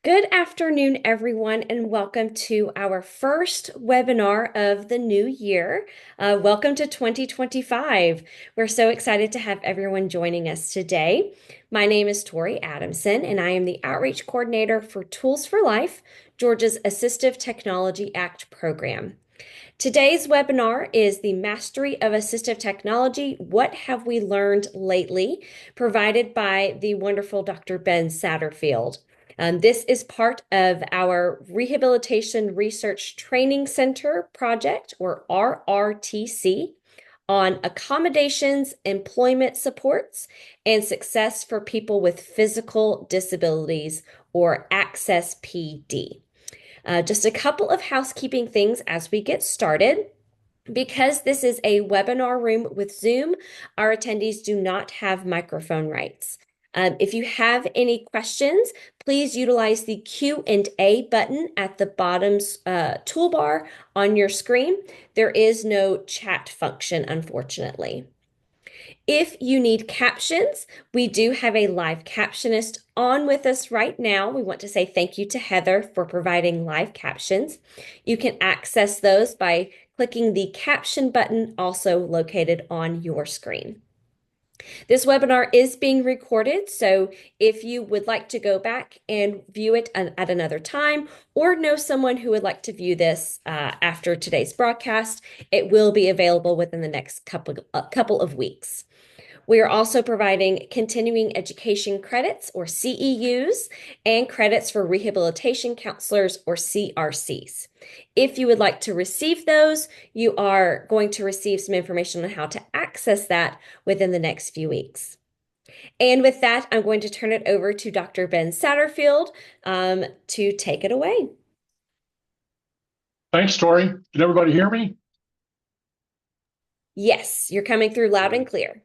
Good afternoon, everyone, and welcome to our first webinar of the new year. Welcome to 2025. We're so excited to have everyone joining us today. My name is Tori Adamson, and I am the Outreach Coordinator for Tools for Life, Georgia's Assistive Technology Act program. Today's webinar is the Mastery of Assistive Technology. What have we learned lately? Provided by the wonderful Dr. Ben Satterfield. This is part of our Rehabilitation Research Training Center project, or RRTC, on accommodations, employment supports, and success for people with physical disabilities, or Access PD. Just a couple of housekeeping things as we get started. Because this is a webinar room with Zoom, our attendees do not have microphone rights. If you have any questions, please utilize the Q&A button at the bottom toolbar on your screen. There is no chat function, unfortunately. If you need captions, we do have a live captionist on with us right now. We want to say thank you to Heather for providing live captions. You can access those by clicking the caption button also located on your screen. This webinar is being recorded, so if you would like to go back and view it at another time or know someone who would like to view this after today's broadcast, it will be available within the next couple of weeks. We are also providing continuing education credits, or CEUs, and credits for rehabilitation counselors, or CRCs. If you would like to receive those, you are going to receive some information on how to access that within the next few weeks. And with that, I'm going to turn it over to Dr. Ben Satterfield to take it away. Thanks, Tori. Can everybody hear me? Yes, you're coming through loud and clear.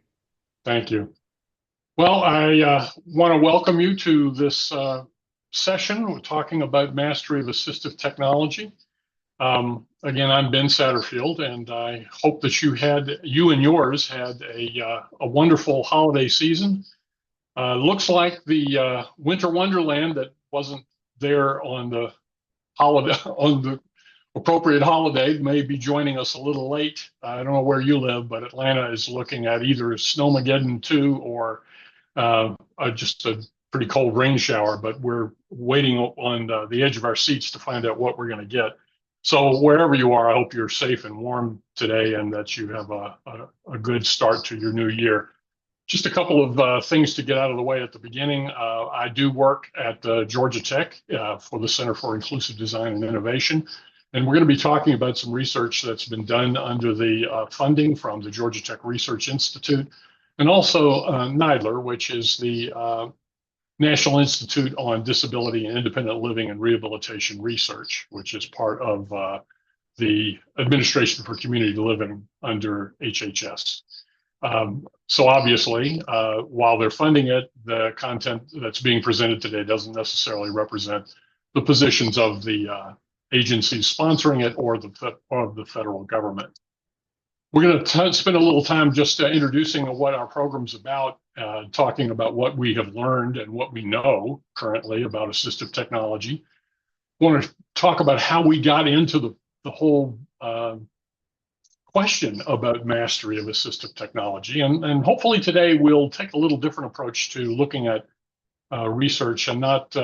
Thank you. Well, I want to welcome you to this session. We're talking about mastery of assistive technology. Again, I'm Ben Satterfield, and I hope that you and yours had a wonderful holiday season. Looks like the winter wonderland that wasn't there on the holiday on the appropriate holiday may be joining us a little late. I don't know where you live, but Atlanta is looking at either Snowmageddon 2 or just a pretty cold rain shower, but we're waiting on the edge of our seats to find out what we're going to get. So wherever you are, I hope you're safe and warm today and that you have a good start to your new year. Just a couple of things to get out of the way at the beginning. I do work at Georgia Tech for the Center for Inclusive Design and Innovation. And we're going to be talking about some research that's been done under the funding from the Georgia Tech Research Institute, and also NIDLR, which is the National Institute on Disability and Independent Living and Rehabilitation Research, which is part of the Administration for Community Living under HHS. So obviously, while they're funding it, the content that's being presented today doesn't necessarily represent the positions of the agencies sponsoring it or the federal government. We're going to spend a little time just introducing what our program's about, talking about what we have learned and what we know currently about assistive technology. I want to talk about how we got into the whole question about mastery of assistive technology. And hopefully today we'll take a little different approach to looking at research and not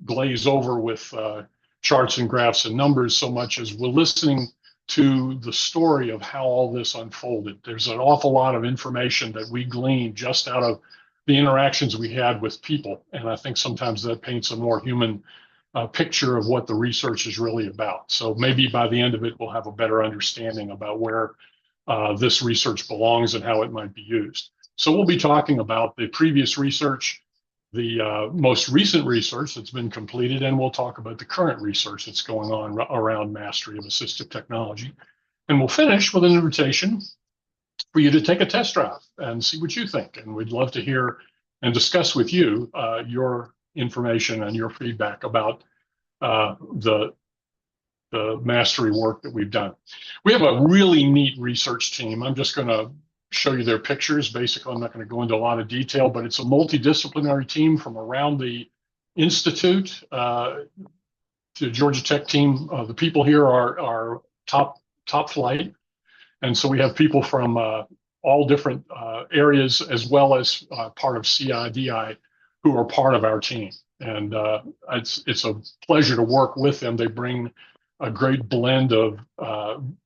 glaze over with charts and graphs and numbers so much as we're listening to the story of how all this unfolded. There's an awful lot of information that we gleaned just out of the interactions we had with people. And I think sometimes that paints a more human picture of what the research is really about. So maybe by the end of it, we'll have a better understanding about where this research belongs and how it might be used. So we'll be talking about the previous research, the most recent research that's been completed, and we'll talk about the current research that's going on around mastery of assistive technology. And we'll finish with an invitation for you to take a test drive and see what you think. And we'd love to hear and discuss with you your information and your feedback about the mastery work that we've done. We have a really neat research team. I'm just going to show you their pictures. Basically, I'm not going to go into a lot of detail, but it's a multidisciplinary team from around the Institute, the Georgia Tech team. The people here are top flight, and so we have people from all different areas, as well as part of CIDI, who are part of our team. And it's a pleasure to work with them. They bring a great blend of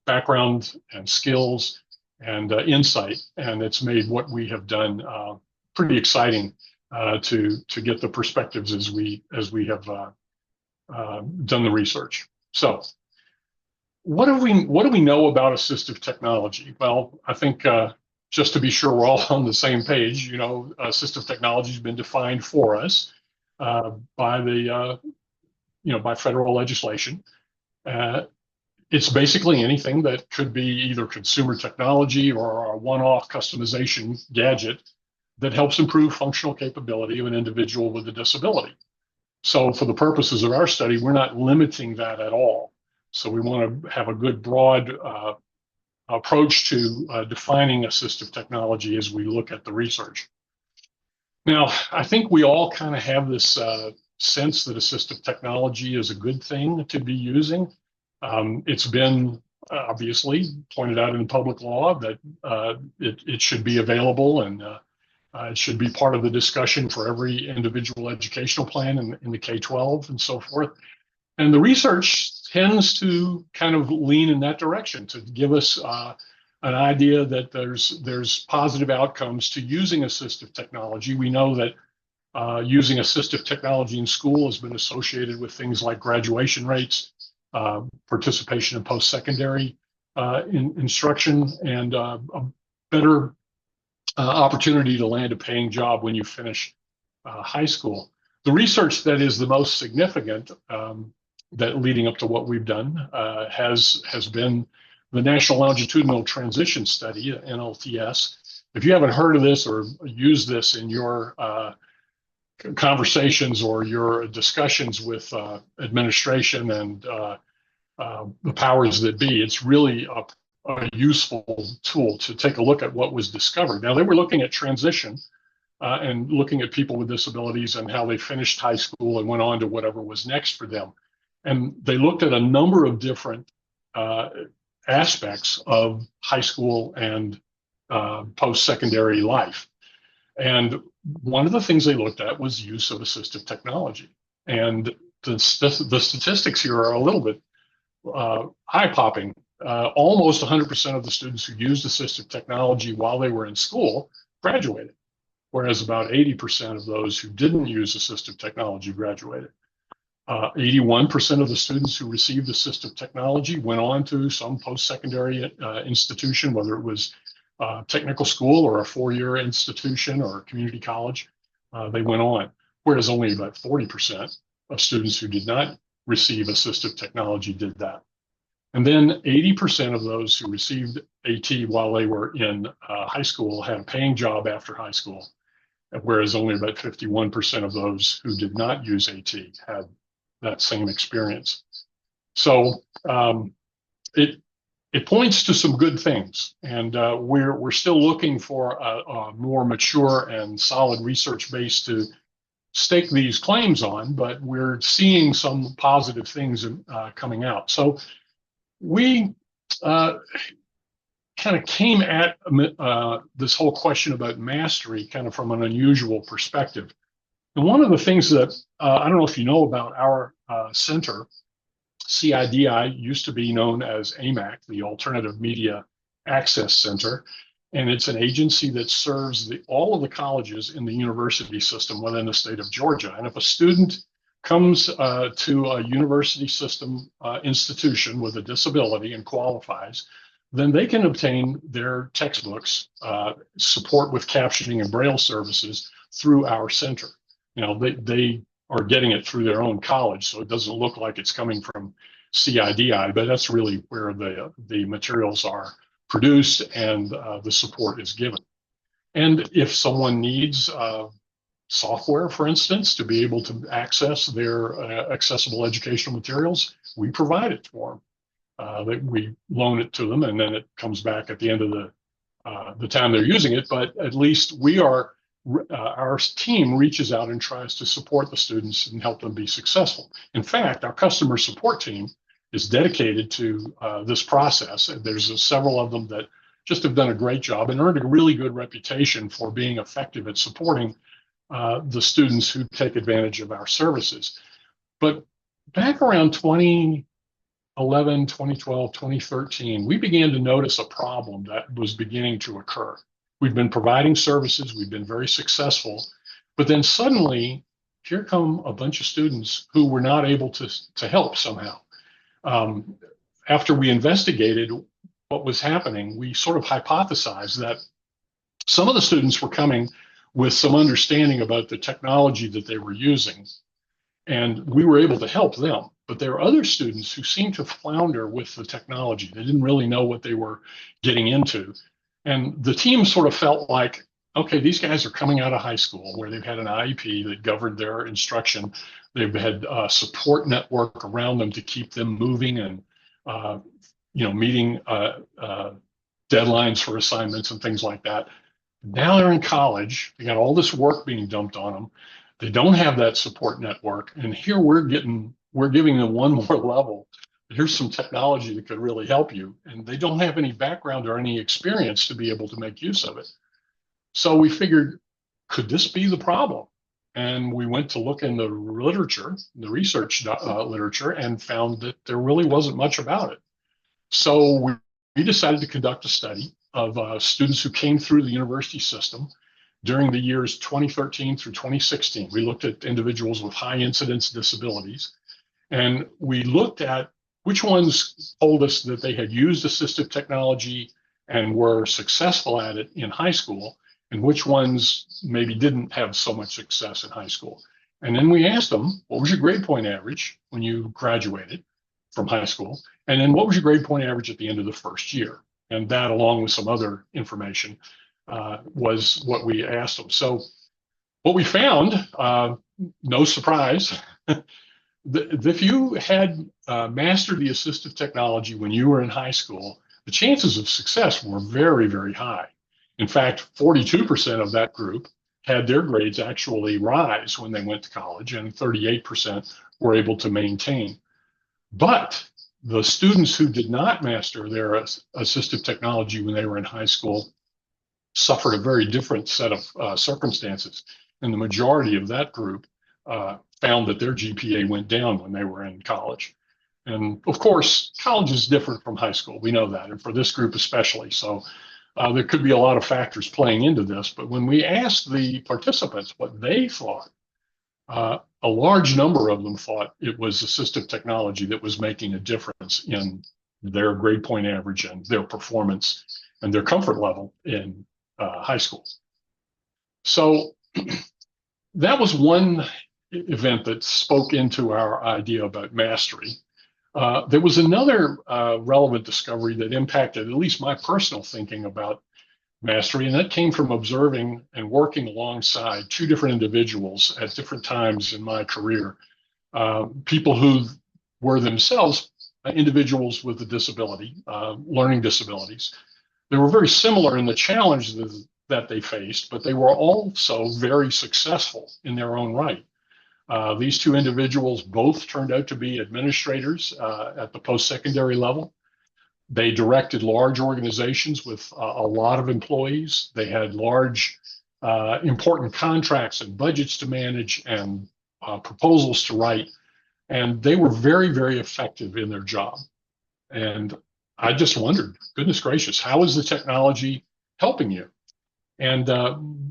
background and skills and insight, and it's made what we have done pretty exciting to get the perspectives as we have done the research. So, what do we know about assistive technology? Well, I think just to be sure we're all on the same page, assistive technology has been defined for us by the by federal legislation. Uh, it's basically anything that could be either consumer technology or a one-off customization gadget that helps improve functional capability of an individual with a disability. So for the purposes of our study, we're not limiting that at all. So we want to have a good broad approach to defining assistive technology as we look at the research. Now, I think we all kind of have this sense that assistive technology is a good thing to be using. It's been obviously pointed out in public law that it should be available, and it should be part of the discussion for every individual educational plan in the K-12 and so forth. And the research tends to kind of lean in that direction to give us an idea that there's positive outcomes to using assistive technology. We know that using assistive technology in school has been associated with things like graduation rates, participation in post-secondary instruction, and a better opportunity to land a paying job when you finish high school. The research that is the most significant that leading up to what we've done has been the National Longitudinal Transition Study, NLTS. If you haven't heard of this or used this in your conversations or your discussions with administration and the powers that be, it's really a useful tool to take a look at what was discovered. Now, they were looking at transition and looking at people with disabilities and how they finished high school and went on to whatever was next for them. And they looked at a number of different aspects of high school and post-secondary life. And one of the things they looked at was use of assistive technology. And the statistics here are a little bit eye-popping. Almost 100% of the students who used assistive technology while they were in school graduated, whereas about 80% of those who didn't use assistive technology graduated. 81% of the students who received assistive technology went on to some post-secondary institution, whether it was technical school or a four-year institution or a community college. They went on, whereas only about 40% of students who did not receive assistive technology did that. And then 80% of those who received AT while they were in high school had a paying job after high school, whereas only about 51% of those who did not use AT had that same experience. So it points to some good things, and we're still looking for a more mature and solid research base to stake these claims on, but we're seeing some positive things coming out. So we kind of came at this whole question about mastery kind of from an unusual perspective. And one of the things that I don't know if you know about our center, CIDI used to be known as AMAC, the Alternative Media Access Center, and it's an agency that serves all of the colleges in the university system within the state of Georgia. And if a student comes to a university system institution with a disability and qualifies, then they can obtain their textbooks, support with captioning and Braille services through our center. They are getting it through their own college, so it doesn't look like it's coming from CIDI, but that's really where the materials are produced and the support is given. And if someone needs software, for instance, to be able to access their accessible educational materials, we provide it for them. We loan it to them, and then it comes back at the end of the time they're using it. But at least we are our team reaches out and tries to support the students and help them be successful. In fact, our customer support team is dedicated to this process. And there's several of them that just have done a great job and earned a really good reputation for being effective at supporting the students who take advantage of our services. But back around 2011, 2012, 2013, we began to notice a problem that was beginning to occur. We've been providing services, we've been very successful, but then suddenly here come a bunch of students who were not able to help somehow. Um, After we investigated what was happening, we sort of hypothesized that some of the students were coming with some understanding about the technology that they were using, and we were able to help them. But there are other students who seemed to flounder with the technology. They didn't really know what they were getting into. And the team sort of felt like, okay, these guys are coming out of high school where they've had an IEP that governed their instruction. They've had a support network around them to keep them moving and uh, meeting deadlines for assignments and things like that. Now they're in college. They got all this work being dumped on them. They don't have that support network, and here we're giving them one more level. Here's some technology that could really help you, and they don't have any background or any experience to be able to make use of it. So we figured, could this be the problem? And we went to look in the literature, the research literature, and found that there really wasn't much about it. So we decided to conduct a study of students who came through the university system during the years 2013 through 2016. We looked at individuals with high incidence disabilities, and we looked at which ones told us that they had used assistive technology and were successful at it in high school, and which ones maybe didn't have so much success in high school. And then we asked them, what was your grade point average when you graduated from high school? And then what was your grade point average at the end of the first year? And that, along with some other information, was what we asked them. So what we found, no surprise, if you had mastered the assistive technology when you were in high school, the chances of success were very, very high. In fact, 42% of that group had their grades actually rise when they went to college, and 38% were able to maintain. But the students who did not master their assistive technology when they were in high school suffered a very different set of circumstances. And the majority of that group found that their GPA went down when they were in college. And of course, college is different from high school. We know that, and for this group especially. So there could be a lot of factors playing into this. But when we asked the participants what they thought, a large number of them thought it was assistive technology that was making a difference in their grade point average and their performance and their comfort level in high school. So that was one event that spoke into our idea about mastery. There was another relevant discovery that impacted at least my personal thinking about mastery, and that came from observing and working alongside two different individuals at different times in my career, people who were themselves individuals with a disability, learning disabilities. They were very similar in the challenges that they faced, but they were also very successful in their own right. These two individuals both turned out to be administrators at the post-secondary level. They directed large organizations with a lot of employees. They had large, important contracts and budgets to manage and proposals to write. And they were very, very effective in their job. And I just wondered, goodness gracious, how is the technology helping you? And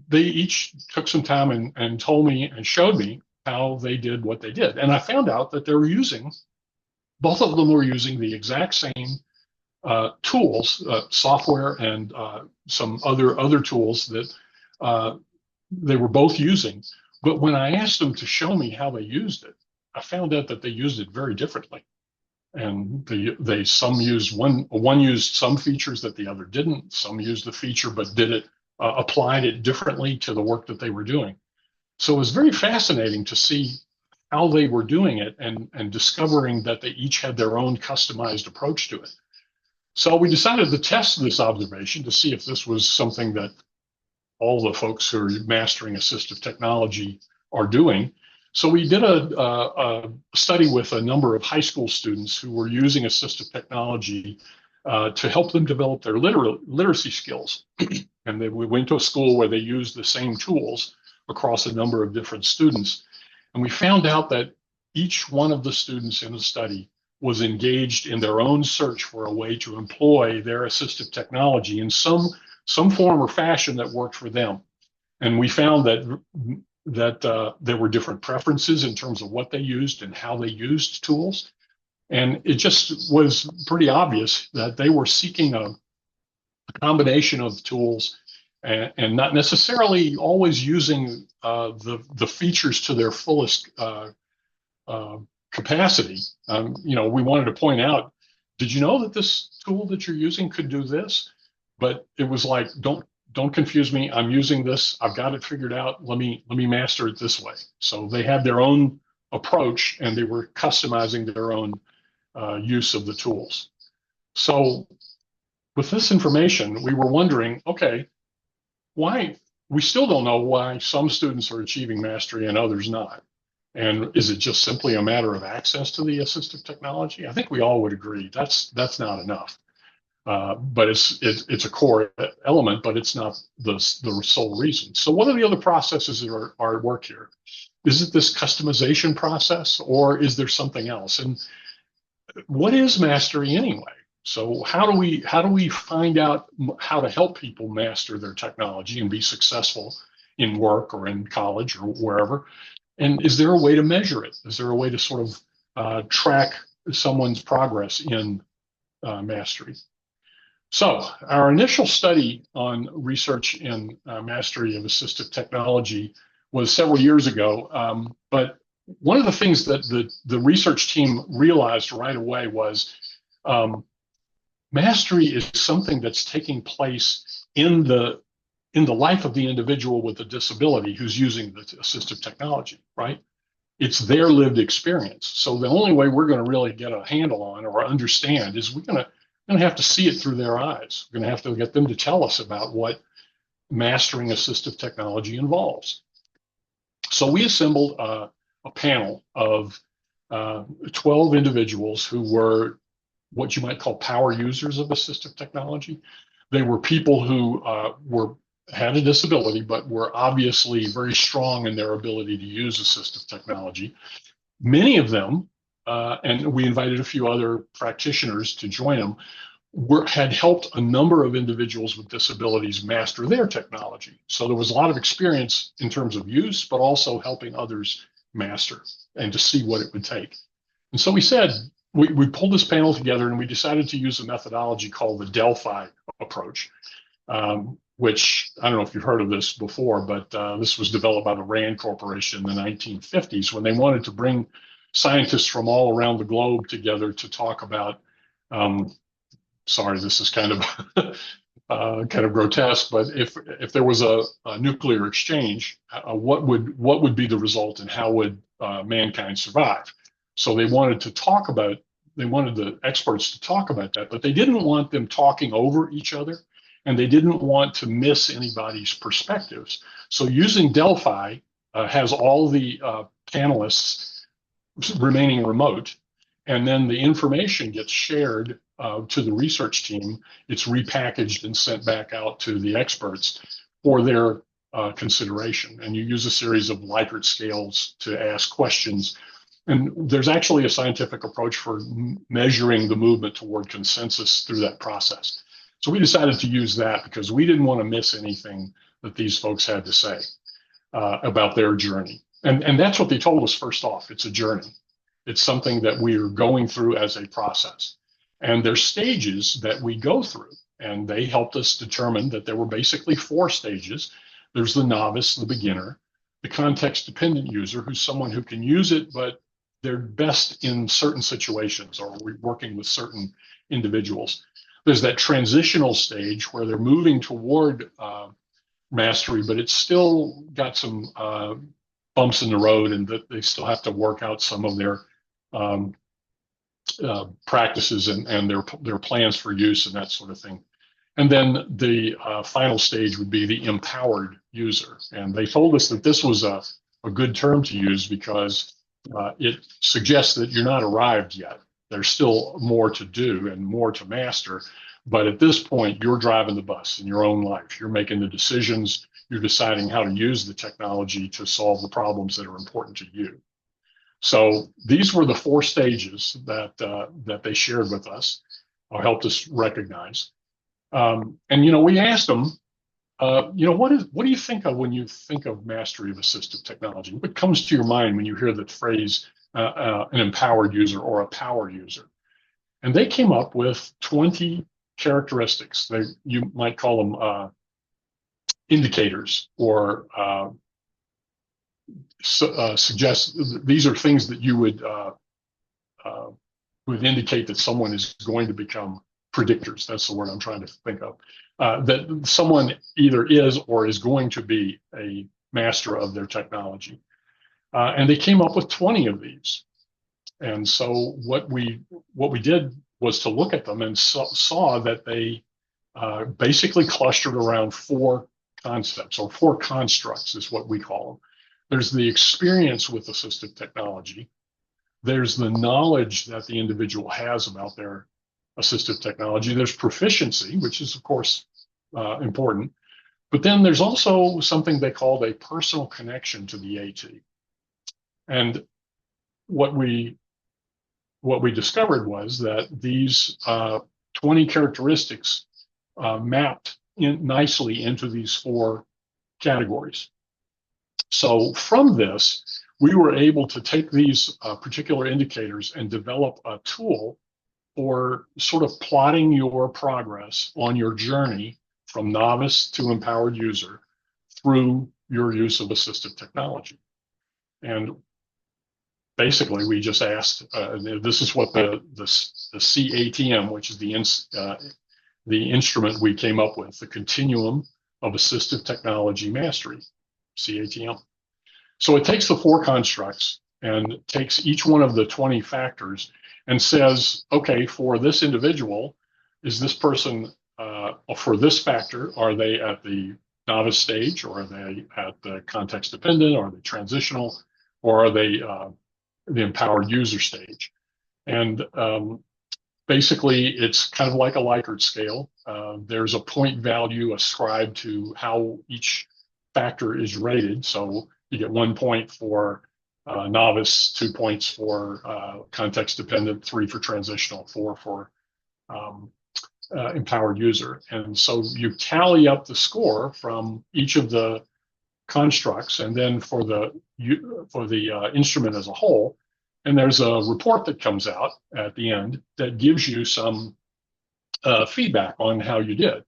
they each took some time and told me and showed me how they did what they did. And I found out that both of them were using the exact same tools, software, and some other tools that they were both using. But when I asked them to show me how they used it, I found out that they used it very differently. And some used one used some features that the other didn't. Some used the feature but applied it differently to the work that they were doing. So it was very fascinating to see how they were doing it and discovering that they each had their own customized approach to it. So we decided to test this observation to see if this was something that all the folks who are mastering assistive technology are doing. So we did a study with a number of high school students who were using assistive technology to help them develop their literacy skills. And we went to a school where they used the same tools across a number of different students. And we found out that each one of the students in the study was engaged in their own search for a way to employ their assistive technology in some form or fashion that worked for them. And we found that there were different preferences in terms of what they used and how they used tools. And it just was pretty obvious that they were seeking a combination of tools and not necessarily always using the features to their fullest capacity. We wanted to point out, did you know that this tool that you're using could do this? But it was like, don't confuse me. I'm using this. I've got it figured out. Let me master it this way. So they had their own approach, and they were customizing their own use of the tools. So with this information, we were wondering, okay, why we still don't know why some students are achieving mastery and others not. And is it just simply a matter of access to the assistive technology? I think we all would agree that's not enough. But it's a core element, but it's not the sole reason. So what are the other processes that are at work here? Is it this customization process, or is there something else? And what is mastery anyway? So how do we find out how to help people master their technology and be successful in work or in college or wherever? And is there a way to measure it? Is there a way to sort of track someone's progress in mastery? So our initial study on research in mastery of assistive technology was several years ago. But one of the things that the research team realized right away was mastery is something that's taking place in the life of the individual with a disability who's using the assistive technology, right? It's their lived experience. So the only way we're going to really get a handle on or understand is we're going to have to see it through their eyes. We're going to have to get them to tell us about what mastering assistive technology involves. So we assembled a panel of 12 individuals who were what you might call power users of assistive technology. They were people who had a disability, but were obviously very strong in their ability to use assistive technology. Many of them, and we invited a few other practitioners to join them, had helped a number of individuals with disabilities master their technology. So there was a lot of experience in terms of use, but also helping others master and to see what it would take. And so we said, we pulled this panel together and we decided to use a methodology called the Delphi approach, which I don't know if you've heard of this before, but this was developed by the RAND Corporation in the 1950s when they wanted to bring scientists from all around the globe together to talk about, sorry, this is kind of kind of grotesque, but if there was a nuclear exchange, what would be the result and how would mankind survive? So they wanted the experts to talk about that, but they didn't want them talking over each other, and they didn't want to miss anybody's perspectives. So using Delphi has all the panelists remaining remote, and then the information gets shared to the research team. It's repackaged and sent back out to the experts for their consideration. And you use a series of Likert scales to ask questions. And there's actually a scientific approach for measuring the movement toward consensus through that process. So we decided to use that because we didn't want to miss anything that these folks had to say about their journey. And that's what they told us first off. It's a journey. It's something that we are going through as a process. And there's stages that we go through. And they helped us determine that there were basically 4 stages. There's the novice, the beginner, the context-dependent user, who's someone who can use it, but they're best in certain situations or we're working with certain individuals. There's that transitional stage where they're moving toward mastery, but it's still got some bumps in the road and that they still have to work out some of their practices and their plans for use and that sort of thing. And then the final stage would be the empowered user. And they told us that this was a good term to use because it suggests that you're not arrived yet. There's still more to do and more to master. But at this point, you're driving the bus in your own life. You're making the decisions. You're deciding how to use the technology to solve the problems that are important to you. So these were the four stages that they shared with us or helped us recognize. And we asked them, what do you think of when you think of mastery of assistive technology? What comes to your mind when you hear the phrase an empowered user or a power user? And they came up with 20 characteristics. You might call them indicators or suggest these are things that you would indicate that someone is going to become predictors. That's the word I'm trying to think of. That someone either is or is going to be a master of their technology. And they came up with 20 of these. And so what we did was to look at them and saw that they basically clustered around four concepts or four constructs is what we call them. There's the experience with assistive technology. There's the knowledge that the individual has about their assistive technology. There's proficiency, which is, of course, important. But then there's also something they called a personal connection to the AT. And what we discovered was that these 20 characteristics mapped nicely into these four categories. So from this, we were able to take these particular indicators and develop a tool for sort of plotting your progress on your journey from novice to empowered user through your use of assistive technology. And basically, we just asked, this is what the CATM, which is the instrument we came up with, the Continuum of Assistive Technology Mastery, CATM. So it takes the four constructs and takes each one of the 20 factors and says, okay, for this individual, is this person, for this factor, are they at the novice stage, or are they at the context dependent, or are they transitional, or are they the empowered user stage? And basically, it's kind of like a Likert scale. There's a point value ascribed to how each factor is rated. So you get 1 point for novice, 2 points for context dependent, 3 for transitional, 4 for empowered user. And so you tally up the score from each of the constructs, and then for the instrument as a whole. And there's a report that comes out at the end that gives you some feedback on how you did.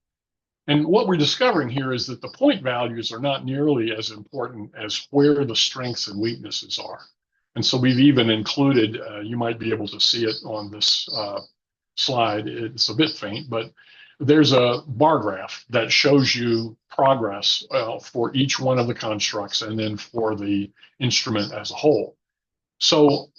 And what we're discovering here is that the point values are not nearly as important as where the strengths and weaknesses are. And so we've even included, you might be able to see it on this slide. It's a bit faint, but there's a bar graph that shows you progress for each one of the constructs and then for the instrument as a whole. So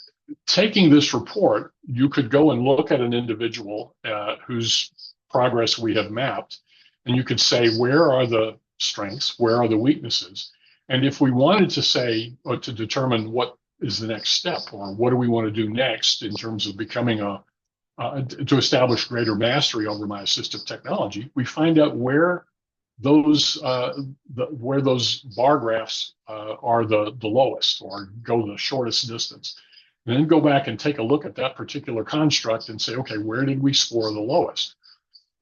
taking this report, you could go and look at an individual whose progress we have mapped, and you could say, where are the strengths? Where are the weaknesses? And if we wanted to say, or to determine what is the next step, or what do we want to do next in terms of becoming to establish greater mastery over my assistive technology, we find out where those bar graphs are the lowest or go the shortest distance. And then go back and take a look at that particular construct and say, okay, where did we score the lowest?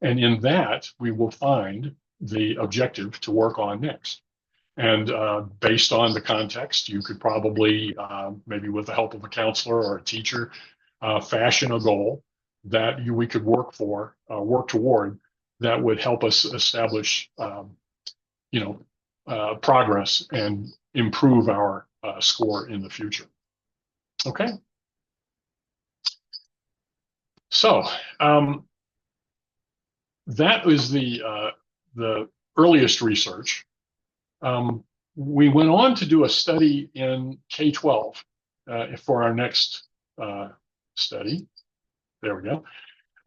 And in that, we will find the objective to work on next. And based on the context, you could probably, maybe with the help of a counselor or a teacher, fashion a goal that we could work toward that would help us establish, progress and improve our score in the future. Okay. So that was the earliest research. We went on to do a study in K-12 for our next study. There we go.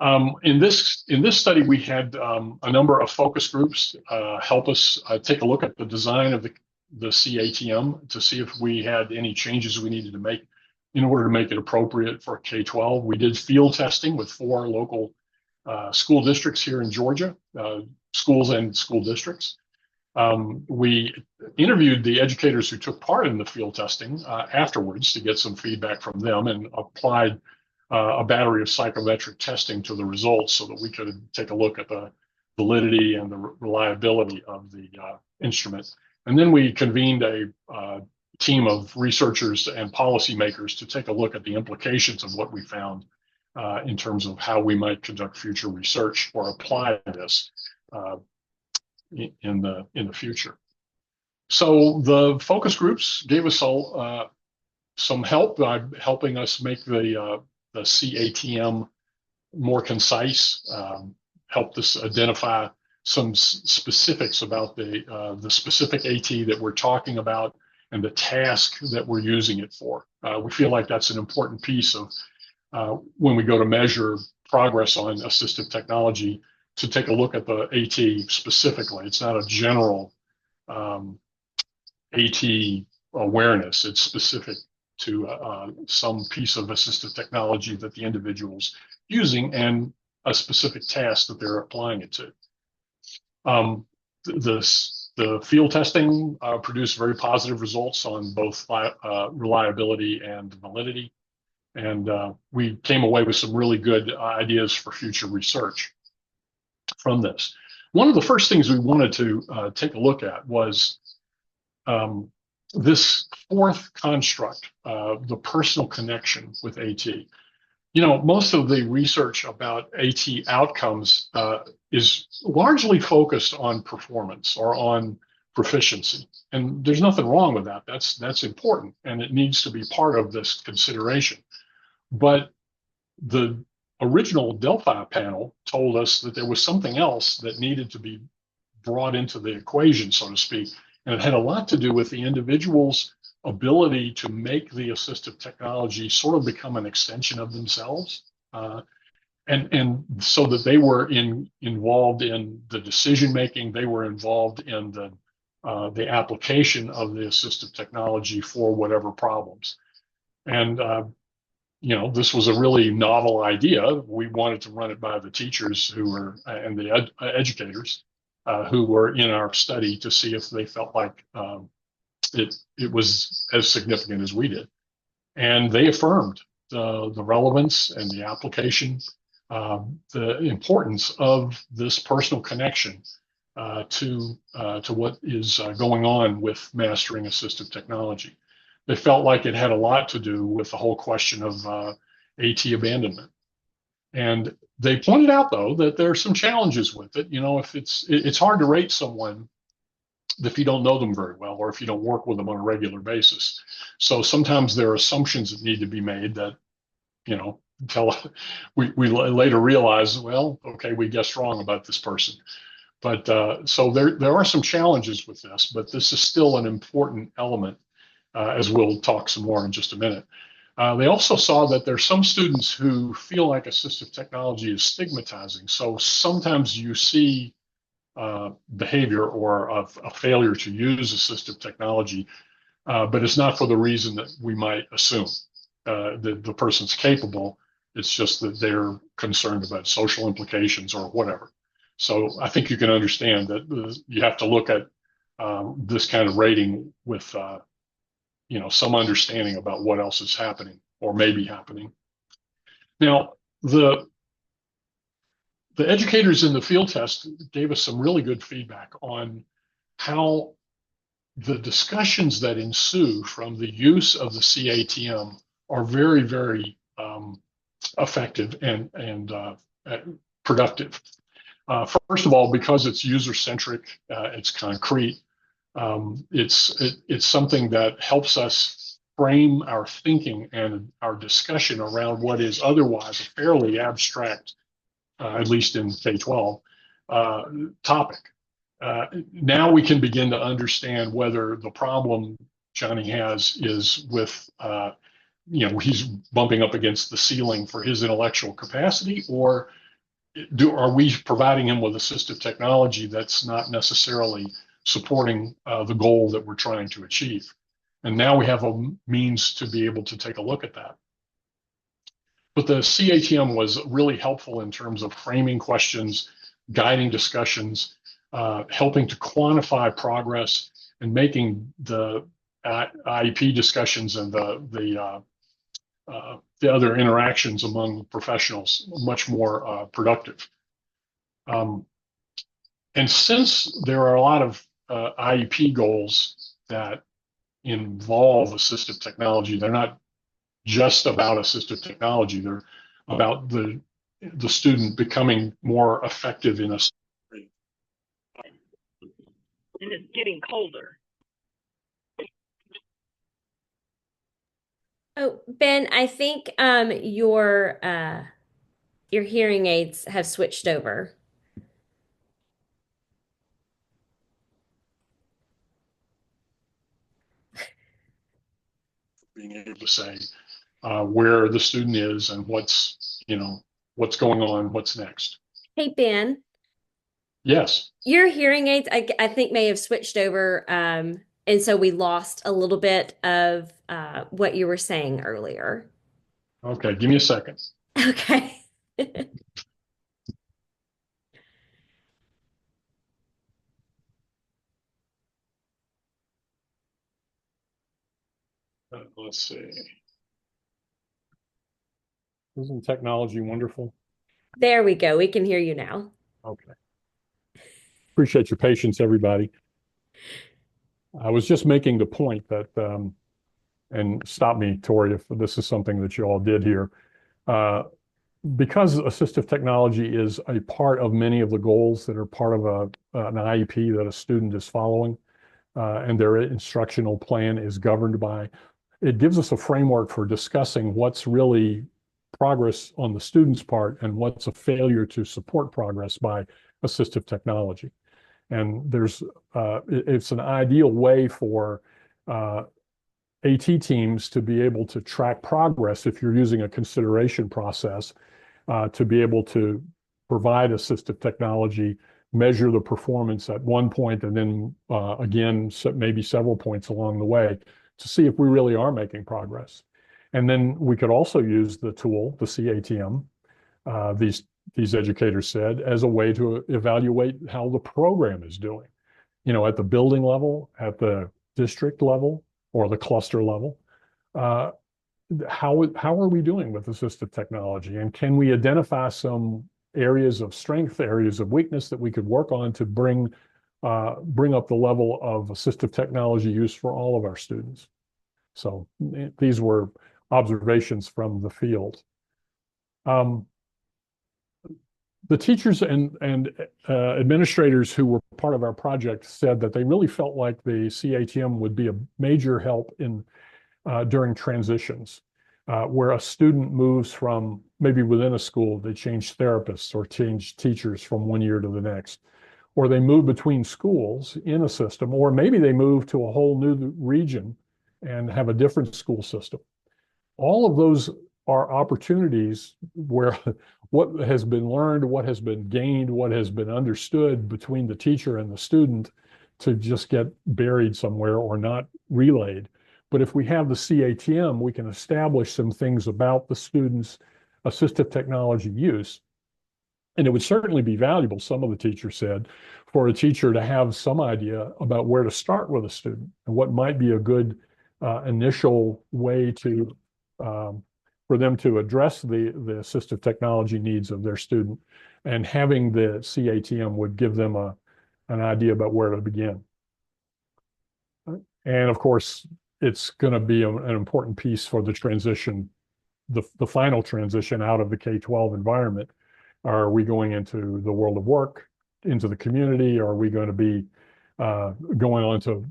In this study, we had a number of focus groups help us take a look at the design of the CATM to see if we had any changes we needed to make in order to make it appropriate for K-12. We did field testing with 4 local school districts here in Georgia, schools and school districts. We interviewed the educators who took part in the field testing afterwards to get some feedback from them and applied a battery of psychometric testing to the results so that we could take a look at the validity and the reliability of the instrument. And then we convened a team of researchers and policymakers to take a look at the implications of what we found in terms of how we might conduct future research or apply this in the future. So the focus groups gave us some help by helping us make the CATM more concise, helped us identify some specifics about the specific AT that we're talking about and the task that we're using it for. We feel like that's an important piece of when we go to measure progress on assistive technology, to take a look at the AT specifically. It's not a general AT awareness. It's specific to some piece of assistive technology that the individual's using and a specific task that they're applying it to. The field testing produced very positive results on both reliability and validity. And we came away with some really good ideas for future research from this. One of the first things we wanted to take a look at was this fourth construct, the personal connection with AT. You know, most of the research about AT outcomes is largely focused on performance or on proficiency. And there's nothing wrong with that. That's important, and it needs to be part of this consideration. But the original Delphi panel told us that there was something else that needed to be brought into the equation, so to speak. And it had a lot to do with the individual's ability to make the assistive technology sort of become an extension of themselves. And so that they were involved in the decision making, they were involved in the application of the assistive technology for whatever problems. And you know, this was a really novel idea. We wanted to run it by the teachers who were and the educators who were in our study to see if they felt like it was as significant as we did. And they affirmed the relevance and the application, the importance of this personal connection to what is going on with mastering assistive technology. They felt like it had a lot to do with the whole question of AT abandonment. And they pointed out, though, that there are some challenges with it. You know, if it's hard to rate someone if you don't know them very well or if you don't work with them on a regular basis. So sometimes there are assumptions that need to be made that, you know, until we later realize, well, okay, we guessed wrong about this person. But so there are some challenges with this, but this is still an important element, as we'll talk some more in just a minute. They also saw that there's some students who feel like assistive technology is stigmatizing. So sometimes you see behavior or a failure to use assistive technology, but it's not for the reason that we might assume that the person's capable. It's just that they're concerned about social implications or whatever. So I think you can understand that you have to look at this kind of rating with you know, some understanding about what else is happening or may be happening. Now, the educators in the field test gave us some really good feedback on how the discussions that ensue from the use of the CATM are very, very effective and productive. First of all, because it's user-centric, it's concrete. It's something that helps us frame our thinking and our discussion around what is otherwise a fairly abstract, at least in K-12, topic. Now we can begin to understand whether the problem Johnny has is with, you know, he's bumping up against the ceiling for his intellectual capacity, or are we providing him with assistive technology that's not necessarily supporting the goal that we're trying to achieve? And now we have a means to be able to take a look at that. But the CATM was really helpful in terms of framing questions, guiding discussions, helping to quantify progress, and making the IEP discussions and the other interactions among professionals much more productive. And since there are a lot of IEP goals that involve assistive technology, they're not just about assistive technology. They're about the student becoming more effective in a. And it's getting colder. Oh, Ben, I think your hearing aids have switched over. Being able to say where the student is and what's going on, what's next. Hey, Ben, Yes. your hearing aids, I think, may have switched over, and so we lost a little bit of what you were saying earlier. Okay. Give me a second. Okay. Let's see. Isn't technology wonderful? There we go. We can hear you now. Okay. Appreciate your patience, everybody. I was just making the point that, and stop me, Tori, if this is something that you all did here. Because assistive technology is a part of many of the goals that are part of an IEP that a student is following, and their instructional plan is governed by, it gives us a framework for discussing what's really progress on the student's part and what's a failure to support progress by assistive technology. And it's an ideal way for AT teams to be able to track progress if you're using a consideration process, to be able to provide assistive technology, measure the performance at one point, and then again, maybe several points along the way to see if we really are making progress. And then we could also use the tool, the CATM, these educators said, as a way to evaluate how the program is doing, at the building level, at the district level, or the cluster level. How are we doing with assistive technology? And can we identify some areas of strength, areas of weakness that we could work on to bring up the level of assistive technology use for all of our students? So these were observations from the field. The teachers and administrators who were part of our project said that they really felt like the CATM would be a major help during transitions, where a student moves from maybe within a school, they change therapists or change teachers from one year to the next, or they move between schools in a system, or maybe they move to a whole new region and have a different school system. All of those are opportunities where what has been learned, what has been gained, what has been understood between the teacher and the student to just get buried somewhere or not relayed. But if we have the CATM, we can establish some things about the student's assistive technology use. And it would certainly be valuable, some of the teachers said, for a teacher to have some idea about where to start with a student and what might be a good initial way to for them to address the assistive technology needs of their student. And having the CATM would give them an idea about where to begin. And of course, it's going to be an important piece for the transition, the final transition out of the K-12 environment. Are we going into the world of work, into the community? Are we going to be going on to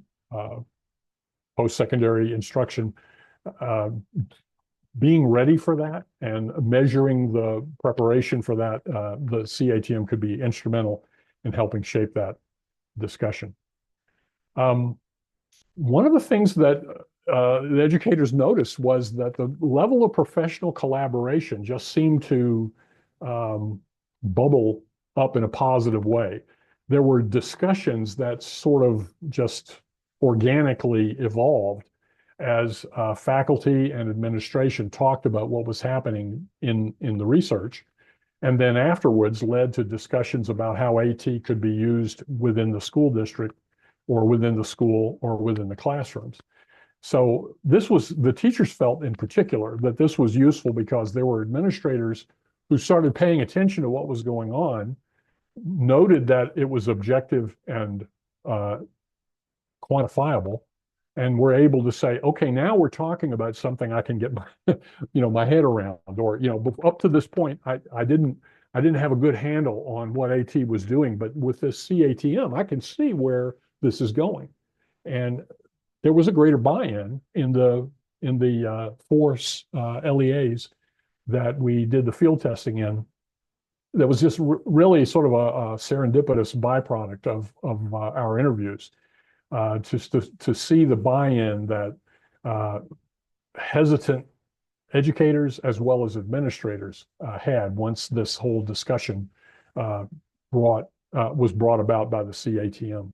post-secondary instruction? Being ready for that and measuring the preparation for that, the CATM could be instrumental in helping shape that discussion. One of the things that the educators noticed was that the level of professional collaboration just seemed to bubble up in a positive way. There were discussions that sort of just organically evolved as faculty and administration talked about what was happening in the research, and then afterwards led to discussions about how AT could be used within the school district or within the school or within the classrooms. So this was, the teachers felt in particular that this was useful because there were administrators who started paying attention to what was going on, noted that it was objective and uh, quantifiable, and were able to say, okay, now we're talking about something I can get my, my head around. Or, up to this point, I didn't have a good handle on what AT was doing, but with this CATM, I can see where this is going. And there was a greater buy-in in the force LEAs that we did the field testing in. That was just really sort of a serendipitous byproduct of our interviews. Just to see the buy-in that hesitant educators as well as administrators had once this whole discussion was brought about by the CATM.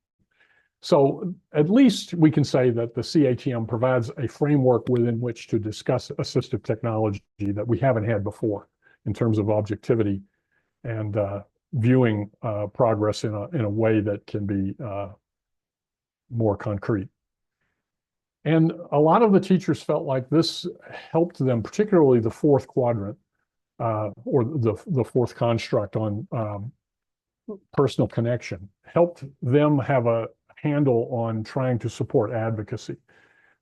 So at least we can say that the CATM provides a framework within which to discuss assistive technology that we haven't had before in terms of objectivity and viewing progress in a way that can be more concrete. And a lot of the teachers felt like this helped them, particularly the fourth quadrant or the fourth construct on personal connection, helped them have a handle on trying to support advocacy.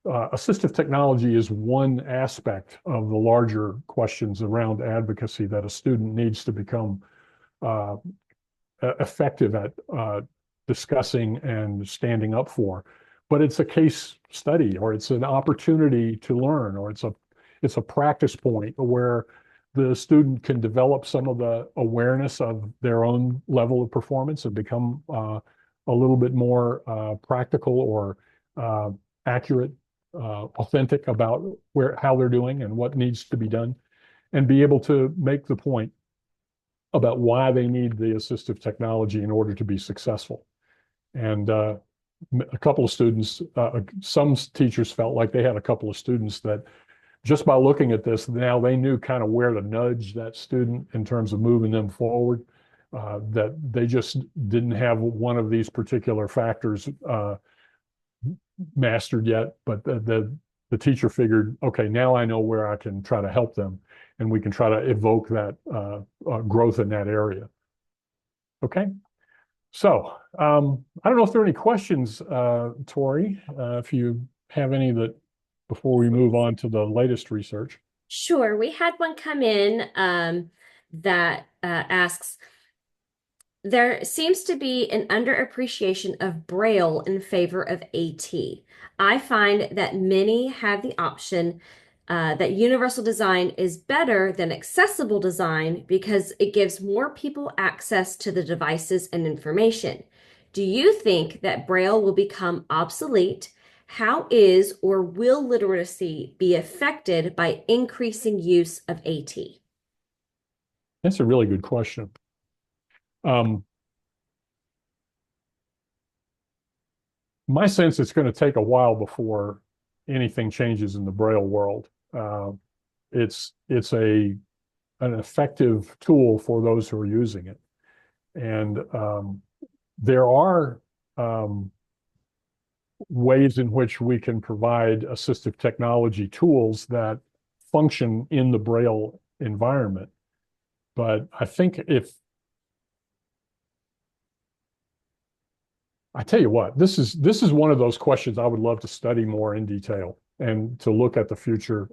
Assistive technology is one aspect of the larger questions around advocacy that a student needs to become effective at discussing and standing up for. But it's a case study, or it's an opportunity to learn, or it's a practice point where the student can develop some of the awareness of their own level of performance and become a little bit more practical or accurate, authentic about how they're doing and what needs to be done, and be able to make the point about why they need the assistive technology in order to be successful. And a couple of students, some teachers felt like they had a couple of students that just by looking at this, now they knew kind of where to nudge that student in terms of moving them forward, that they just didn't have one of these particular factors mastered yet, but the teacher figured, okay, now I know where I can try to help them, and we can try to evoke that growth in that area. Okay. So I don't know if there are any questions, Tori, if you have any before we move on to the latest research. Sure. We had one come in that asks, there seems to be an underappreciation of Braille in favor of AT. I find that many have the option that universal design is better than accessible design because it gives more people access to the devices and information. Do you think that Braille will become obsolete? How is or will literacy be affected by increasing use of AT? That's a really good question. My sense it's going to take a while before anything changes in the Braille world. It's an effective tool for those who are using it. And there are ways in which we can provide assistive technology tools that function in the Braille environment. But I think I tell you what, this is one of those questions I would love to study more in detail and to look at the future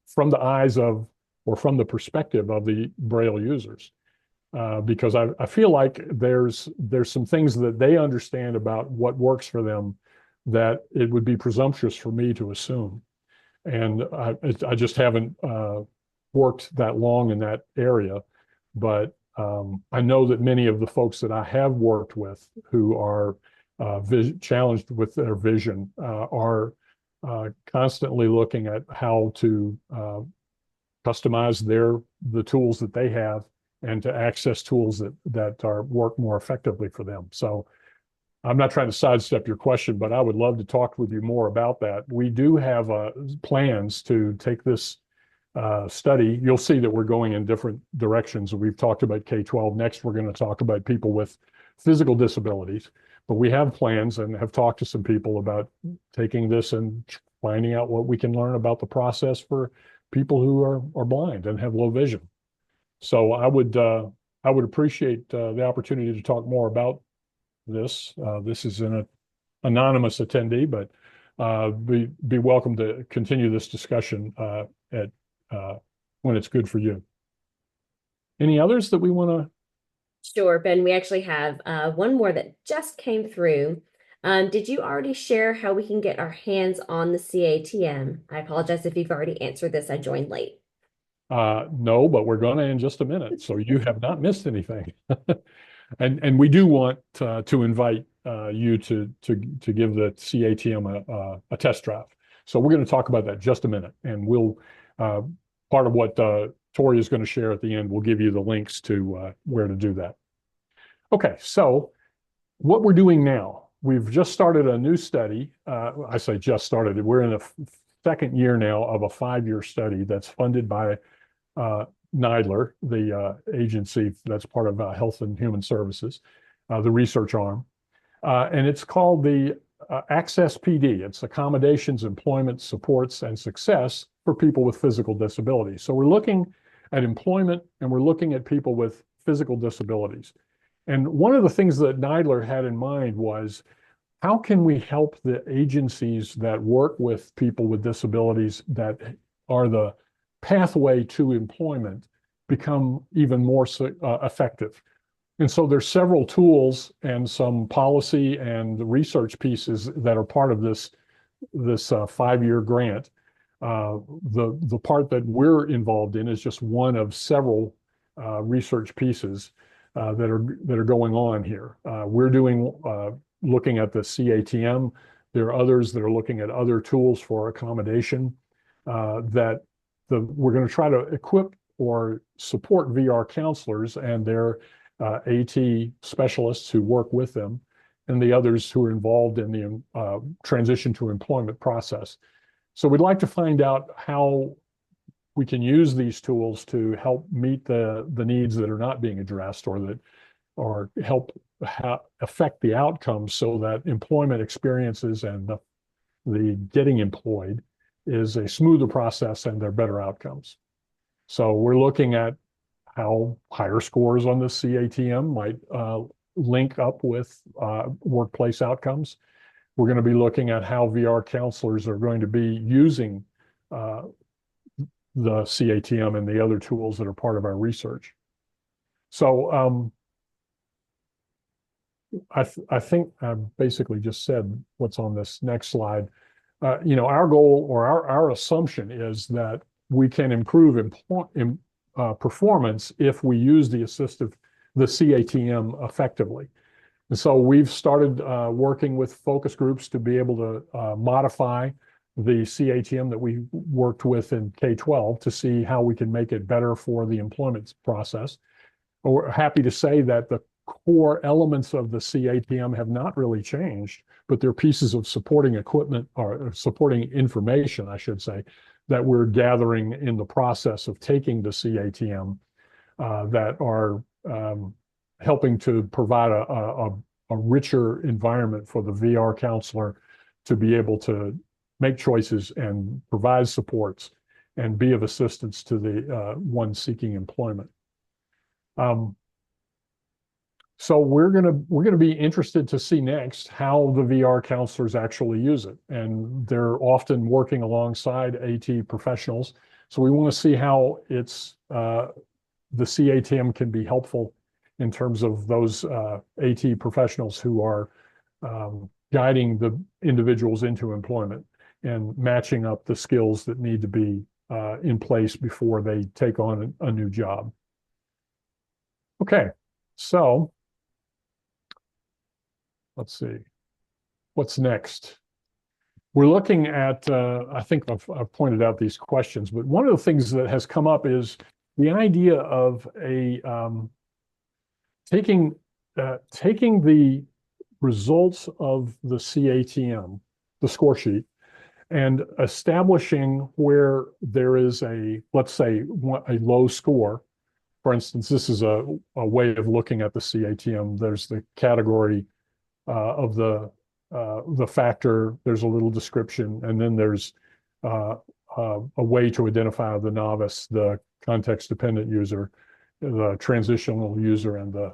from the eyes of, or from the perspective of the Braille users. Because I feel like there's some things that they understand about what works for them that it would be presumptuous for me to assume. And I just haven't worked that long in that area. But I know that many of the folks that I have worked with who are challenged with their vision are constantly looking at how to customize the tools that they have and to access tools that work more effectively for them. So I'm not trying to sidestep your question, but I would love to talk with you more about that. We do have plans to take this study. You'll see that we're going in different directions. We've talked about K-12. Next, we're going to talk about people with physical disabilities. But we have plans and have talked to some people about taking this and finding out what we can learn about the process for people who are blind and have low vision. So I would appreciate the opportunity to talk more about this. This is an anonymous attendee, but be welcome to continue this discussion at when it's good for you. Any others that we want to? Sure, Ben, we actually have one more that just came through. Did you already share how we can get our hands on the CATM? I apologize if you've already answered this. I joined late. No, but we're going to in just a minute. So you have not missed anything. And we do want to invite you to give the CATM a test drive. So we're going to talk about that in just a minute, and we'll part of what Tori is going to share at the end. We'll give you the links to where to do that. Okay, so what we're doing now, we've just started a new study. I say just started. We're in the second year now of a 5-year study that's funded by NIDLR, the agency that's part of Health and Human Services, the research arm. And it's called the Access PD. It's Accommodations, Employment, Supports, and Success for People with Physical Disabilities. So we're looking at employment and we're looking at people with physical disabilities. And one of the things that NIDLR had in mind was, how can we help the agencies that work with people with disabilities that are the pathway to employment become even more effective? And so there's several tools and some policy and research pieces that are part of this 5-year grant. The part that we're involved in is just one of several research pieces that are going on here. We're looking at the CATM. There are others that are looking at other tools for accommodation that we're going to try to equip or support VR counselors and their AT specialists who work with them, and the others who are involved in the transition to employment process. So we'd like to find out how we can use these tools to help meet the needs that are not being addressed, or help affect the outcomes so that employment experiences and the getting employed is a smoother process and they're better outcomes. So we're looking at how higher scores on the CATM might link up with workplace outcomes. We're going to be looking at how VR counselors are going to be using the CATM and the other tools that are part of our research. So I think I basically just said what's on this next slide. Our goal or our assumption is that we can improve performance if we use the CATM effectively. And so we've started working with focus groups to be able to modify the CATM that we worked with in K-12 to see how we can make it better for the employment process. We're happy to say that the core elements of the CATM have not really changed, but they're pieces of supporting equipment or supporting information, I should say, that we're gathering in the process of taking the CATM that are helping to provide a richer environment for the VR counselor to be able to make choices and provide supports and be of assistance to the one seeking employment. So we're gonna be interested to see next how the VR counselors actually use it, and they're often working alongside AT professionals. So we want to see how the CATM can be helpful in terms of those AT professionals who are guiding the individuals into employment and matching up the skills that need to be in place before they take on a new job. Okay, so let's see, what's next? We're looking at, I think I've pointed out these questions, but one of the things that has come up is, the idea of taking the results of the CATM, the score sheet, and establishing where there is let's say, a low score. For instance, this is a way of looking at the CATM. There's the category of the factor. There's a little description, and then there's a way to identify the novice, the context-dependent user, the transitional user, and the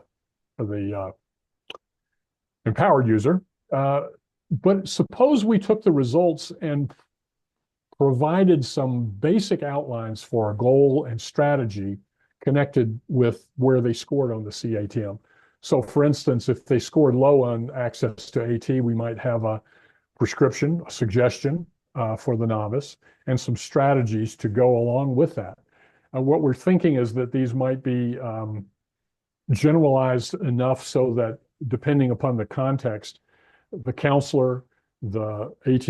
empowered user. But suppose we took the results and provided some basic outlines for a goal and strategy connected with where they scored on the CATM. So for instance, if they scored low on access to AT, we might have a prescription, a suggestion for the novice, and some strategies to go along with that. What we're thinking is that these might be generalized enough so that depending upon the context, the counselor, the AT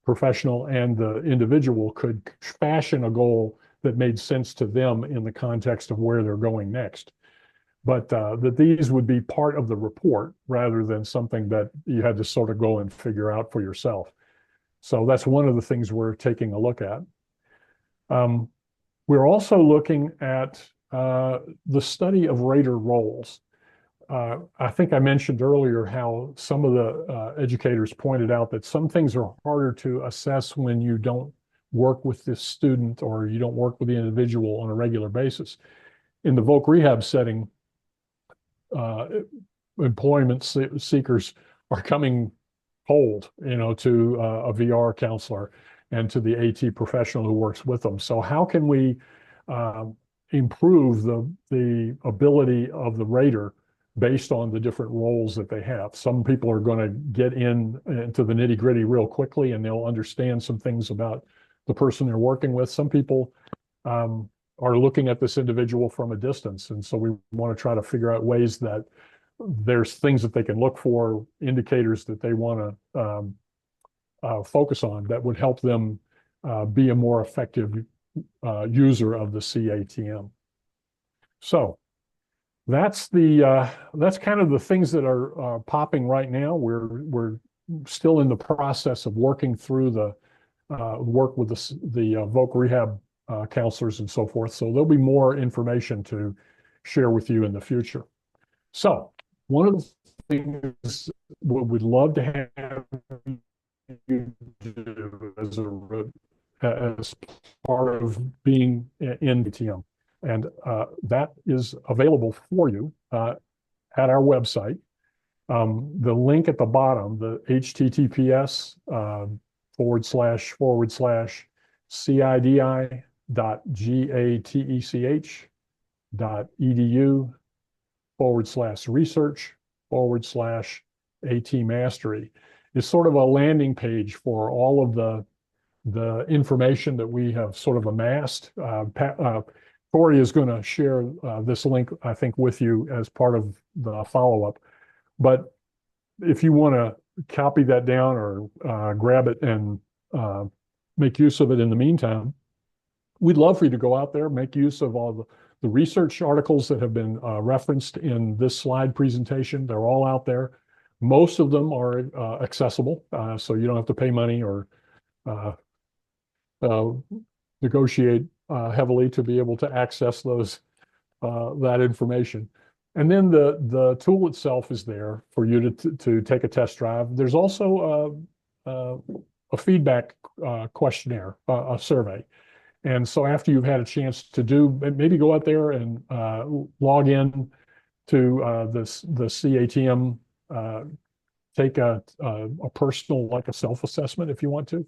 professional, and the individual could fashion a goal that made sense to them in the context of where they're going next. But that these would be part of the report rather than something that you had to sort of go and figure out for yourself. So that's one of the things we're taking a look at. We're also looking at the study of rater roles. I think I mentioned earlier how some of the educators pointed out that some things are harder to assess when you don't work with this student or you don't work with the individual on a regular basis. In the voc rehab setting, employment seekers are coming cold, to a VR counselor and to the AT professional who works with them. So how can we improve the ability of the rater based on the different roles that they have? Some people are going to get into the nitty gritty real quickly and they'll understand some things about the person they're working with. Some people are looking at this individual from a distance. And so we want to try to figure out ways that there's things that they can look for, indicators that they want to focus on that would help them be a more effective user of the CATM. So that's kind of the things that are popping right now. We're still in the process of working through the work with the voc rehab counselors and so forth. So there'll be more information to share with you in the future. So one of the things we'd love to have you do as part of being in ATM, and that is available for you at our website. The link at the bottom, the https cidi.gatech.edu/research/AT Mastery is sort of a landing page for all of the information that we have sort of amassed. Corey is going to share this link, I think, with you as part of the follow-up. But if you want to copy that down or grab it and make use of it in the meantime, we'd love for you to go out there, make use of all the research articles that have been referenced in this slide presentation. They're all out there. Most of them are accessible, so you don't have to pay money or negotiate heavily to be able to access that information. And then the tool itself is there for you to take a test drive. There's also a feedback questionnaire, a survey. And so after you've had a chance to maybe go out there and log in to the CATM, take a personal, like a self-assessment if you want to,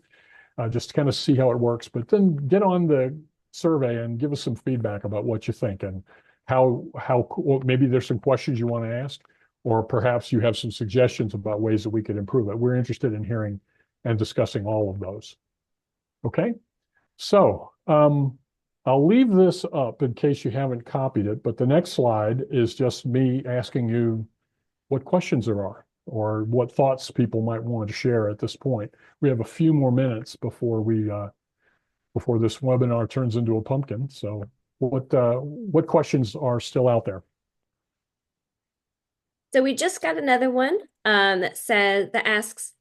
just to kind of see how it works. But then get on the survey and give us some feedback about what you think and how maybe there's some questions you want to ask, or perhaps you have some suggestions about ways that we could improve it. We're interested in hearing and discussing all of those. Okay, so I'll leave this up in case you haven't copied it, but the next slide is just me asking you what questions there are or what thoughts people might want to share at this point. We have a few more minutes before this webinar turns into a pumpkin. So What questions are still out there? So we just got another one that asks,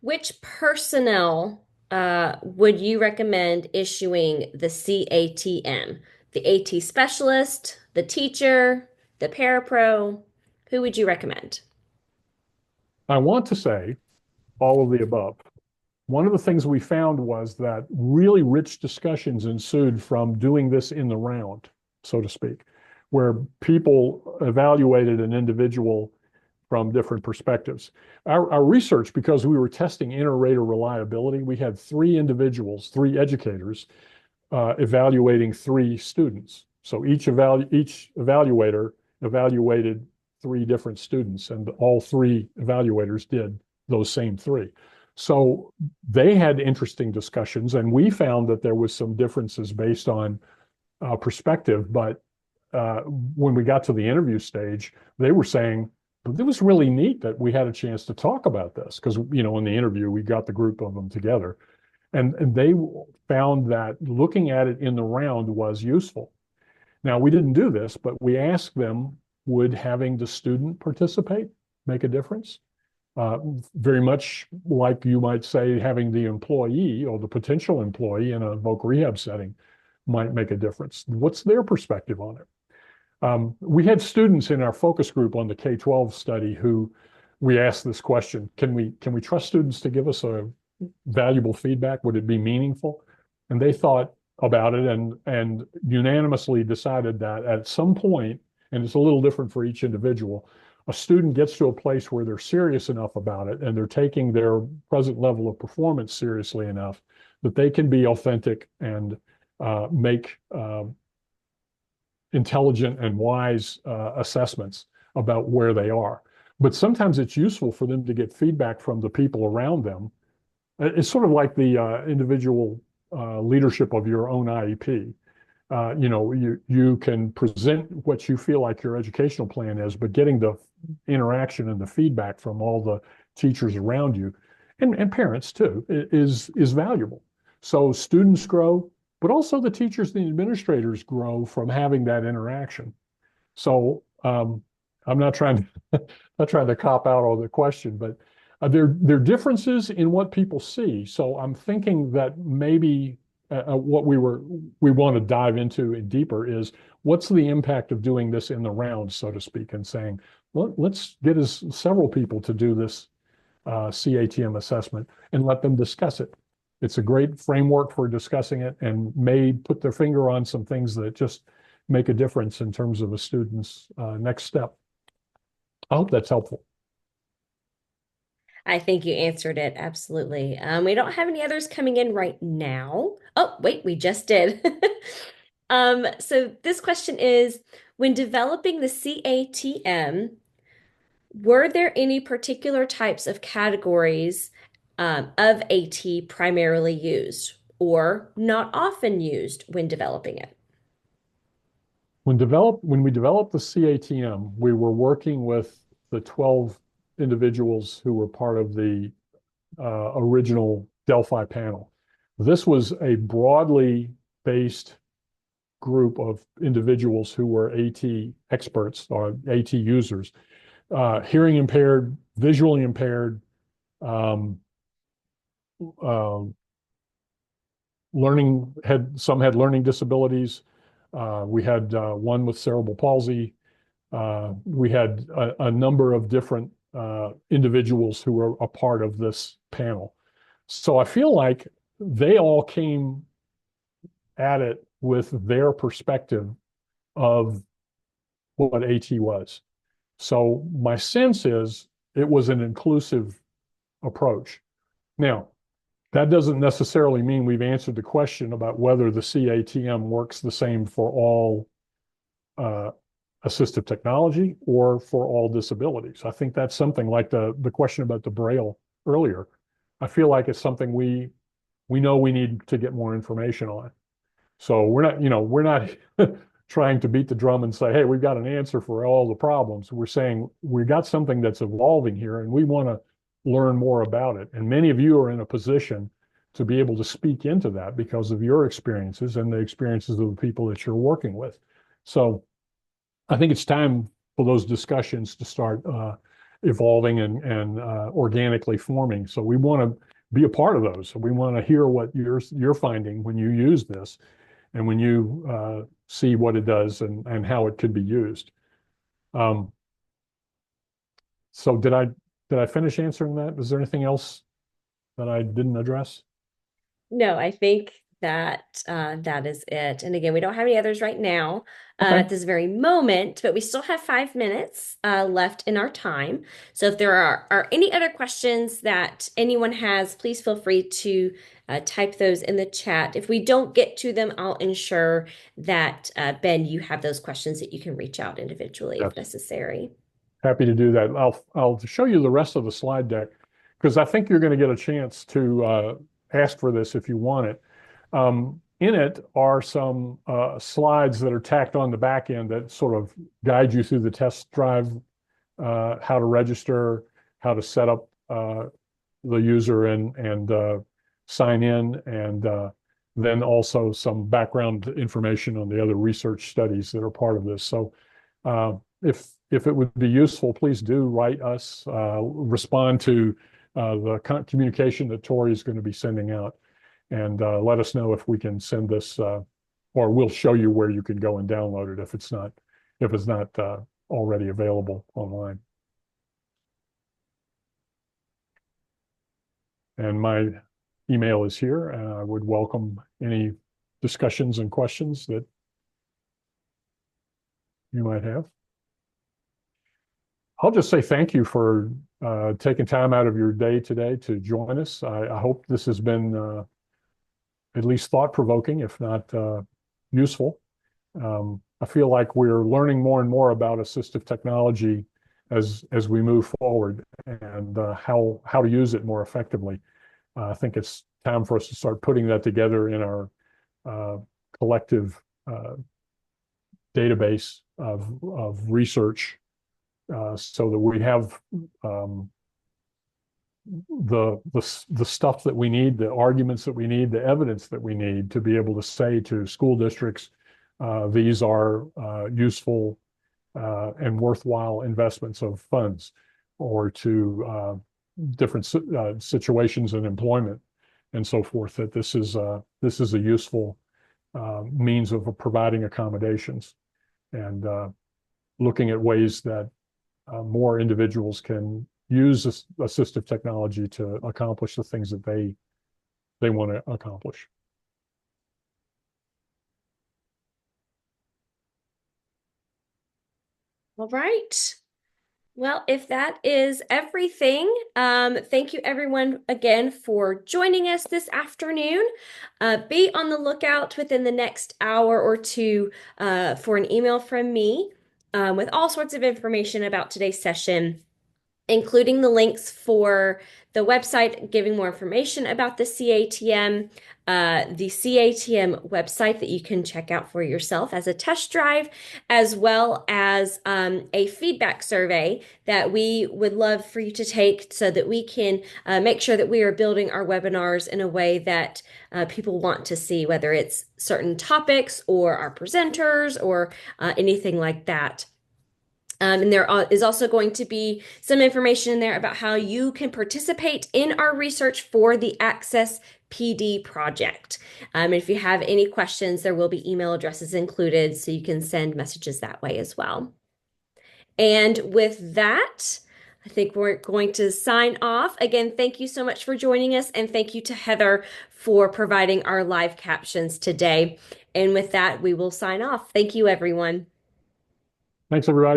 which personnel would you recommend issuing the CATM? The AT specialist, the teacher, the parapro? Who would you recommend? I want to say all of the above. One of the things we found was that really rich discussions ensued from doing this in the round, so to speak, where people evaluated an individual from different perspectives. Our research, because we were testing inter-rater reliability, we had three individuals, three educators, evaluating three students. So each evaluator evaluated three different students, and all three evaluators did those same three. So they had interesting discussions, and we found that there was some differences based on perspective. But when we got to the interview stage, they were saying, it was really neat that we had a chance to talk about this because, in the interview, we got the group of them together. And they found that looking at it in the round was useful. Now, we didn't do this, but we asked them, would having the student participate make a difference? Very much like you might say, having the employee or the potential employee in a voc rehab setting might make a difference. What's their perspective on it? We had students in our focus group on the K-12 study who we asked this question, can we trust students to give us a valuable feedback? Would it be meaningful? And they thought about it and unanimously decided that at some point, and it's a little different for each individual, a student gets to a place where they're serious enough about it and they're taking their present level of performance seriously enough that they can be authentic and make intelligent and wise assessments about where they are. But sometimes it's useful for them to get feedback from the people around them. It's sort of like the individual leadership of your own IEP. You can present what you feel like your educational plan is, but getting the interaction and the feedback from all the teachers around you and parents too is valuable. So students grow, but also the teachers and the administrators grow from having that interaction. So I'm not trying to cop out on the question, but there are differences in what people see. So I'm thinking that maybe what we want to dive into and deeper is what's the impact of doing this in the round, so to speak, and saying, well, let's get several people to do this CATM assessment and let them discuss it. It's a great framework for discussing it and may put their finger on some things that just make a difference in terms of a student's next step. I hope that's helpful. I think you answered it absolutely. We don't have any others coming in right now. Oh, wait, we just did. So this question is, when developing the CATM, were there any particular types of categories of AT primarily used or not often used when developing it? When we developed the CATM, we were working with the 12 individuals who were part of the original Delphi panel. This was a broadly based group of individuals who were AT experts or AT users, hearing impaired, visually impaired, um, uh, some had learning disabilities. We had one with cerebral palsy. We had a number of different individuals who were a part of this panel. So I feel like they all came at it with their perspective of what AT was. So my sense is it was an inclusive approach. Now, that doesn't necessarily mean we've answered the question about whether the CATM works the same for all assistive technology or for all disabilities. I think that's something like the question about the Braille earlier. I feel like it's something we know we need to get more information on. So we're not trying to beat the drum and say, hey, we've got an answer for all the problems. We're saying we've got something that's evolving here and we want to learn more about it. And many of you are in a position to be able to speak into that because of your experiences and the experiences of the people that you're working with. So I think it's time for those discussions to start evolving and organically forming. So we want to be a part of those. So we want to hear what you're finding when you use this and when you see what it does and how it could be used. Um, so did I finish answering that? Is there anything else that I didn't address? No, I think that that is it. And again, we don't have any others right now Okay. at this very moment, but we still have 5 minutes left in our time. So if there are any other questions that anyone has, please feel free to type those in the chat. If we don't get to them, I'll ensure that Ben, you have those questions that you can reach out individually if Yes. necessary. Happy to do that. I'll show you the rest of the slide deck because I think you're going to get a chance to ask for this if you want it. In it are some slides that are tacked on the back end that sort of guide you through the test drive, how to register, how to set up the user and sign in, and then also some background information on the other research studies that are part of this. So uh, if it would be useful, please do write us, respond to the communication that Tori is going to be sending out, and let us know if we can send this, or we'll show you where you can go and download it if it's not already available online. And my email is here, and I would welcome any discussions and questions that you might have. I'll just say thank you for taking time out of your day today to join us. I hope this has been at least thought-provoking, if not useful. I feel like we're learning more and more about assistive technology as we move forward and how to use it more effectively. I think it's time for us to start putting that together in our collective database of research so that we have the stuff that we need, the arguments that we need, the evidence that we need to be able to say to school districts, these are useful and worthwhile investments of funds, or to different situations in employment and so forth, that this is a useful means of providing accommodations and looking at ways that more individuals can use assistive technology to accomplish the things that they want to accomplish. All right. Well, if that is everything, thank you everyone again for joining us this afternoon. Be on the lookout within the next hour or two for an email from me with all sorts of information about today's session, including the links for the website giving more information about the the CATM website that you can check out for yourself as a test drive, as well as a feedback survey that we would love for you to take so that we can make sure that we are building our webinars in a way that people want to see, whether it's certain topics or our presenters or anything like that. And there is also going to be some information in there about how you can participate in our research for the Access PD project. If you have any questions, there will be email addresses included, so you can send messages that way as well. And with that, I think we're going to sign off. Again, thank you so much for joining us, and thank you to Heather for providing our live captions today. And with that, we will sign off. Thank you, everyone. Thanks, everybody.